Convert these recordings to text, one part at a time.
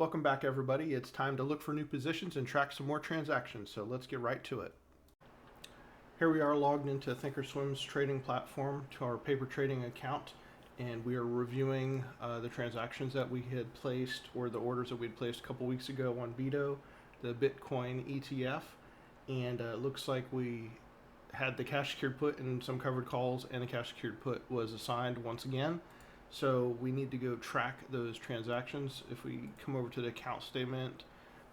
Welcome back, everybody. It's time to look for new positions and track some more transactions, so let's get right to it. Here we are logged into thinkorswim's trading platform to our paper trading account, and we are reviewing the transactions that we had placed, or the orders that we had placed a couple weeks ago on BITO, the Bitcoin ETF, and it looks like we had the cash secured put and some covered calls, and the cash secured put was assigned once again. So we need to go track those transactions. If we come over to the account statement,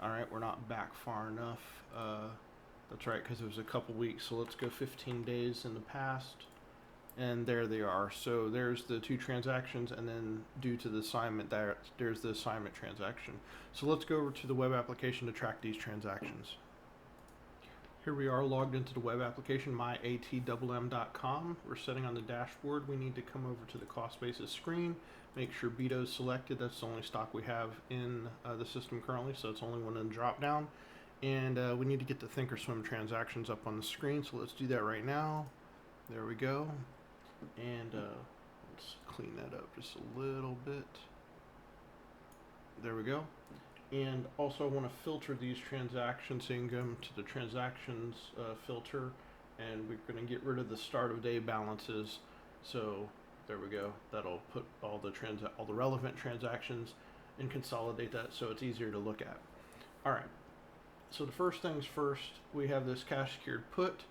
all right, we're not back far enough. That's right, because it was a couple weeks. So let's go 15 days in the past, and there they are. So there's the two transactions, and then due to the assignment, there's the assignment transaction. So let's go over to the web application to track these transactions. Here we are logged into the web application, myatmm.com. We're setting on the dashboard. We need to come over to the cost basis screen, make sure BITO is selected. That's the only stock we have in the system currently, so it's only one in the drop down. And we need to get the thinkorswim transactions up on the screen, so let's do that right now. There we go. And let's clean that up just a little bit. There we go. And also I want to filter these transactions, so you can go to the transactions filter, and we're going to get rid of the start of day balances. So there we go. That'll put all the relevant transactions and consolidate that so it's easier to look at. All right. So the first things first, we have this cash secured put.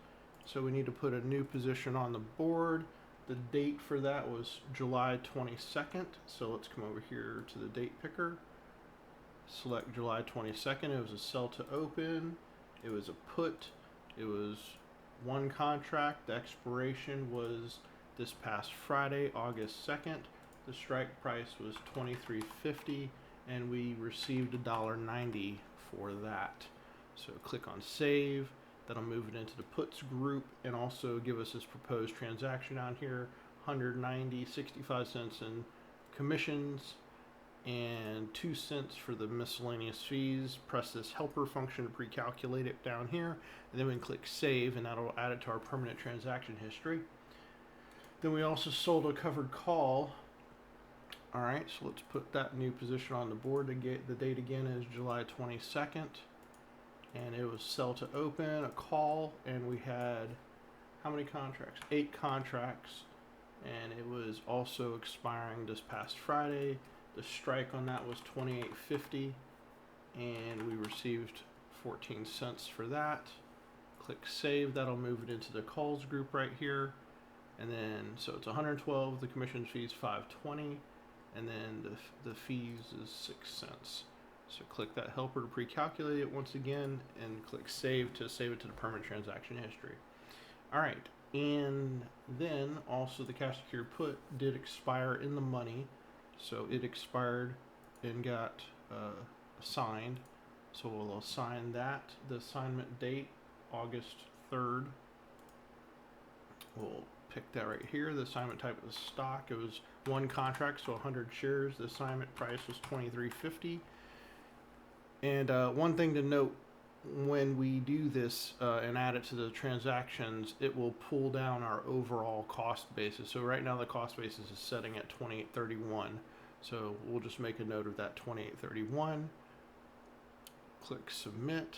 So we need to put a new position on the board. The date for that was July 22nd. So let's come over here to the date picker. Select July 22nd. It was a sell to open. It was a put. It was one contract. The expiration was this past Friday, August 2nd. The strike price was $23.50, and we received $1.90 for that. So click on save. That'll move it into the puts group and also give us this proposed transaction down here, $190.65 in commissions and 2 cents for the miscellaneous fees. Press this helper function to pre-calculate it down here, and then we can click save, and that'll add it to our permanent transaction history. Then we also sold a covered call. All right, so let's put that new position on the board. The date again is July 22nd, and it was sell to open, a call, and we had how many contracts? 8 contracts, and it was also expiring this past Friday. The strike on that was $28.50, and we received 14 cents for that. Click save. That'll move it into the calls group right here. And then, so it's 112, the commission fees $5.20, and then the fees is 6 cents. So click that helper to pre-calculate it once again, and click save to save it to the permanent transaction history. All right, and then also the cash secured put did expire in the money. So it expired and got assigned. So we'll assign that. The assignment date, August 3rd. We'll pick that right here. The assignment type was stock. It was one contract, so 100 shares. The assignment price was $23.50. And one thing to note, when we do this and add it to the transactions, it will pull down our overall cost basis. So right now the cost basis is setting at $28.31. So we'll just make a note of that, $28.31. Click submit,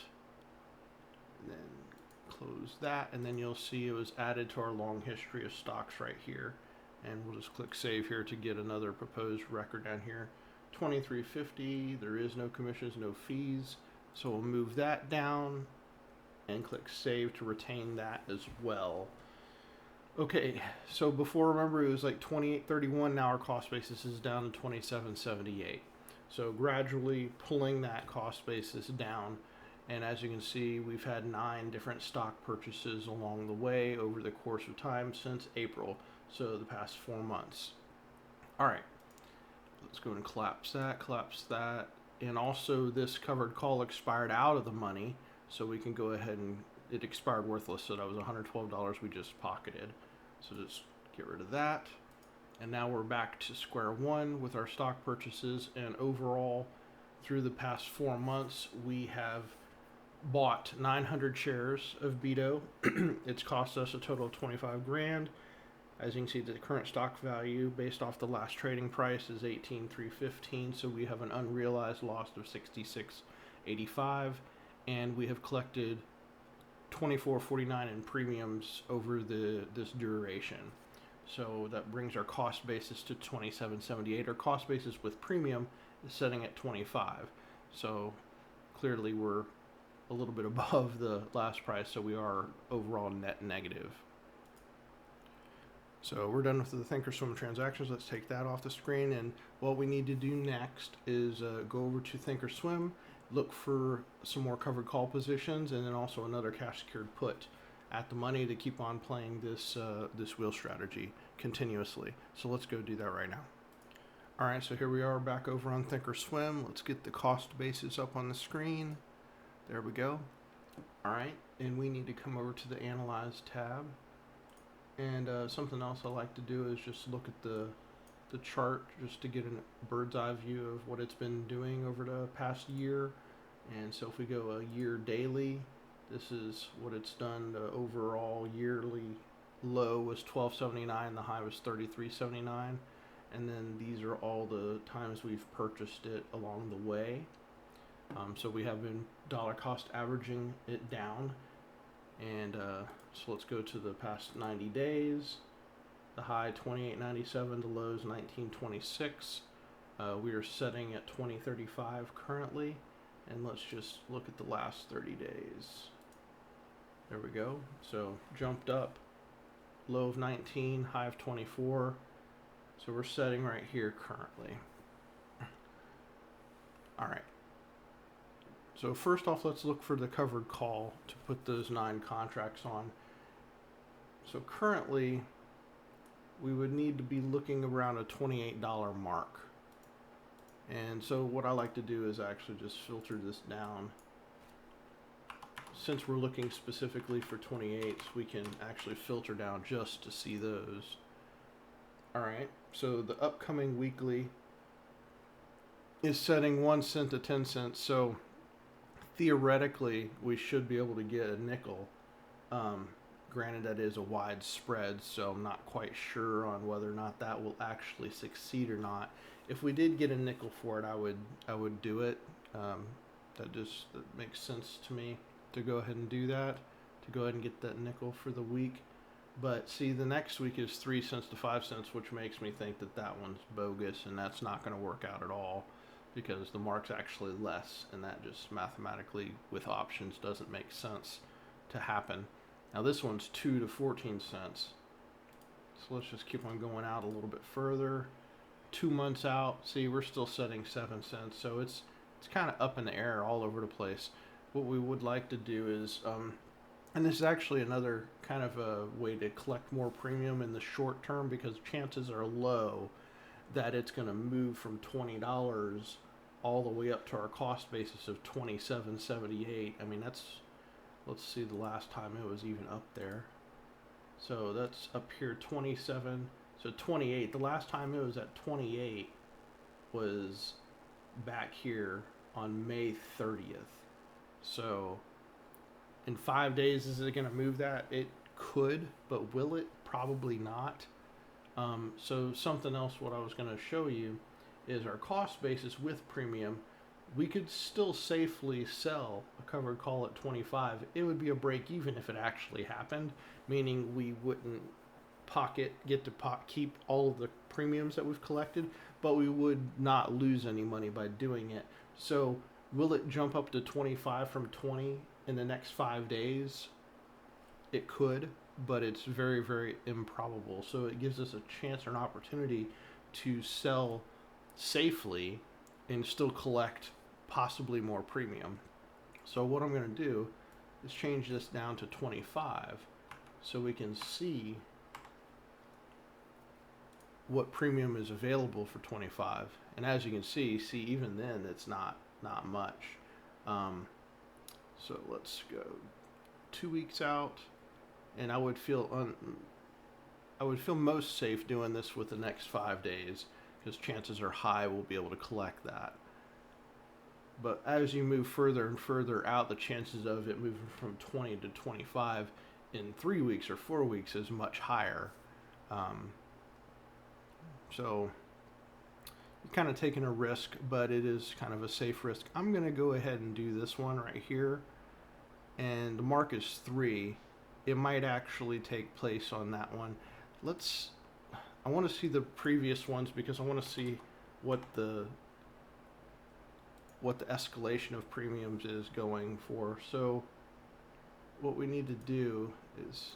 and then close that, and then you'll see it was added to our long history of stocks right here. And we'll just click save here to get another proposed record down here. $23.50. There is no commissions, no fees. So we'll move that down and click save to retain that as well. Okay, so before, remember, it was like $28.31. Now our cost basis is down to $27.78. So gradually pulling that cost basis down. And as you can see, we've had 9 different stock purchases along the way over the course of time since April. So the past 4 months. All right, let's go and collapse that. And also this covered call expired out of the money, so we can go ahead and it expired worthless, so that was $112 we just pocketed. So just get rid of that. And now we're back to square one with our stock purchases, and overall through the past 4 months we have bought 900 shares of BITO. It's cost us a total of 25 grand. As you can see, the current stock value based off the last trading price is 18,315, so we have an unrealized loss of 66.85, and we have collected 24.49 in premiums over this duration. So that brings our cost basis to 27.78. Our cost basis with premium is setting at 25. So clearly we're a little bit above the last price, so we are overall net negative. So we're done with the Thinkorswim transactions. Let's take that off the screen, and what we need to do next is go over to Thinkorswim, look for some more covered call positions, and then also another cash secured put at the money to keep on playing this wheel strategy continuously. So let's go do that right now. All right, so here we are back over on Thinkorswim. Let's get the cost basis up on the screen. There we go. All right, and we need to come over to the Analyze tab. And something else I like to do is just look at the chart just to get a bird's eye view of what it's been doing over the past year. And so if we go a year daily, this is what it's done. The overall yearly low was 12.79, the high was 33.79, and then these are all the times we've purchased it along the way. So we have been dollar cost averaging it down, and so let's go to the past 90 days. The high 28.97, the lows 19.26. We are setting at 20.35 currently, and let's just look at the last 30 days. There we go. So jumped up, low of 19, high of 24. So we're setting right here currently. All right. So first off, let's look for the covered call to put those 9 contracts on. So currently, we would need to be looking around a $28 mark. And so what I like to do is actually just filter this down. Since we're looking specifically for 28s, we can actually filter down just to see those. All right, so the upcoming weekly is setting 1 cent to 10 cents. So theoretically, we should be able to get a nickel. Granted, that is a wide spread, so I'm not quite sure on whether or not that will actually succeed or not. If we did get a nickel for it, I would do it. That makes sense to me to go ahead and do that, to go ahead and get that nickel for the week. But see, the next week is 3 cents to 5 cents, which makes me think that that one's bogus, and that's not going to work out at all, because the mark's actually less, and that just mathematically with options doesn't make sense to happen. Now this one's 2 to 14 cents. So let's just keep on going out a little bit further. 2 months out, see, we're still setting 7 cents. So it's kind of up in the air all over the place. What we would like to do is, and this is actually another kind of a way to collect more premium in the short term, because chances are low that it's going to move from $20 all the way up to our cost basis of $27.78. I mean, that's, let's see the last time it was even up there. So that's up here, 27, so 28. The last time it was at 28 was back here on May 30th. So in 5 days, is it going to move that? It could, but will it? Probably not. So something else what I was going to show you is our cost basis with premium. We could still safely sell a covered call at 25. It would be a break even if it actually happened, meaning we wouldn't get to keep all of the premiums that we've collected, but we would not lose any money by doing it. So will it jump up to 25 from 20 in the next 5 days? It could, but it's very, very improbable. So it gives us a chance or an opportunity to sell safely and still collect possibly more premium. So what I'm going to do is change this down to 25 so we can see what premium is available for 25. And as you can see even then it's not much. So let's go 2 weeks out, and I would feel most safe doing this with the next 5 days, because chances are high we'll be able to collect that. But as you move further and further out, the chances of it moving from 20 to 25 in 3 weeks or 4 weeks is much higher. So you're kind of taking a risk, but it is kind of a safe risk. I'm going to go ahead and do this one right here. And the mark is 3. It might actually take place on that one. I want to see the previous ones because I want to see what the escalation of premiums is going for. So what we need to do is,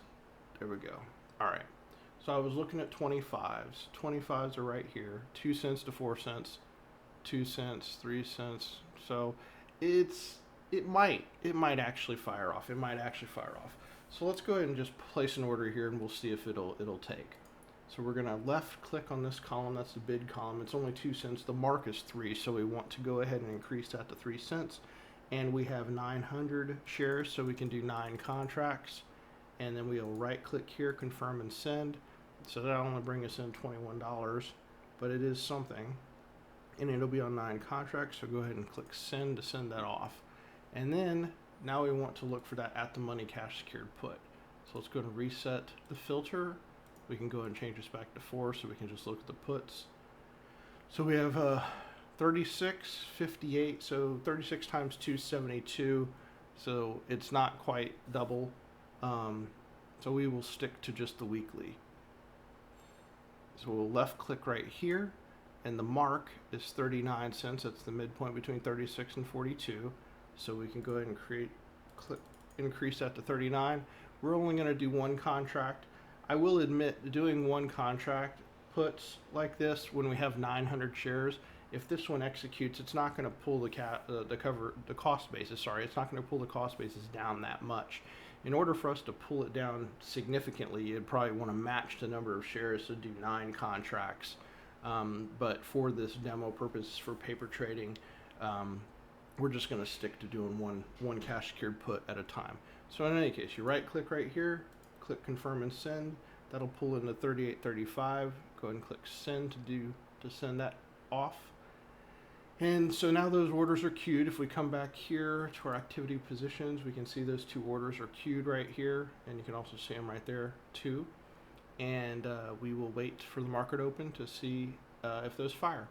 there we go. All right. So I was looking at 25s. 25s are right here. 2 cents to 4 cents, 2 cents, 3 cents. So it might actually fire off. It might actually fire off. So let's go ahead and just place an order here, and we'll see if it'll take. So we're gonna left click on this column. That's the bid column. It's only 2 cents. The mark is 3, so we want to go ahead and increase that to 3 cents. And we have 900 shares, so we can do 9 contracts. And then we'll right click here, confirm and send. So that'll only bring us in $21, but it is something. And it'll be on 9 contracts, so go ahead and click send to send that off. And then now we want to look for that at the money cash secured put. So let's go and reset the filter. We can go ahead and change this back to 4 so we can just look at the puts. So we have 36.58, so 36 times 272. So it's not quite double. So we will stick to just the weekly. So we'll left click right here, and the mark is 39 cents. That's the midpoint between 36 and 42. So we can go ahead and increase that to 39. We're only going to do 1 contract. I will admit, doing 1 contract puts like this when we have 900 shares, if this one executes, it's not going to pull the cost basis. Sorry, it's not going to pull the cost basis down that much. In order for us to pull it down significantly, you'd probably want to match the number of shares to do 9 contracts. But for this demo purpose for paper trading, we're just going to stick to doing one cash secured put at a time. So in any case, you right click right here, click confirm and send. That'll pull into 38.35. Go ahead and click send to send that off. And so now those orders are queued. If we come back here to our activity positions, we can see those 2 orders are queued right here, and you can also see them right there too. And we will wait for the market open to see if those fire,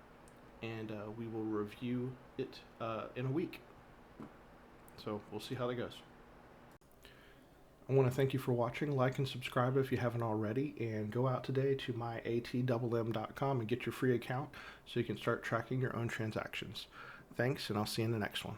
and we will review it in a week. So we'll see how that goes. I want to thank you for watching. Like and subscribe if you haven't already, and go out today to myatmm.com and get your free account so you can start tracking your own transactions. Thanks, and I'll see you in the next one.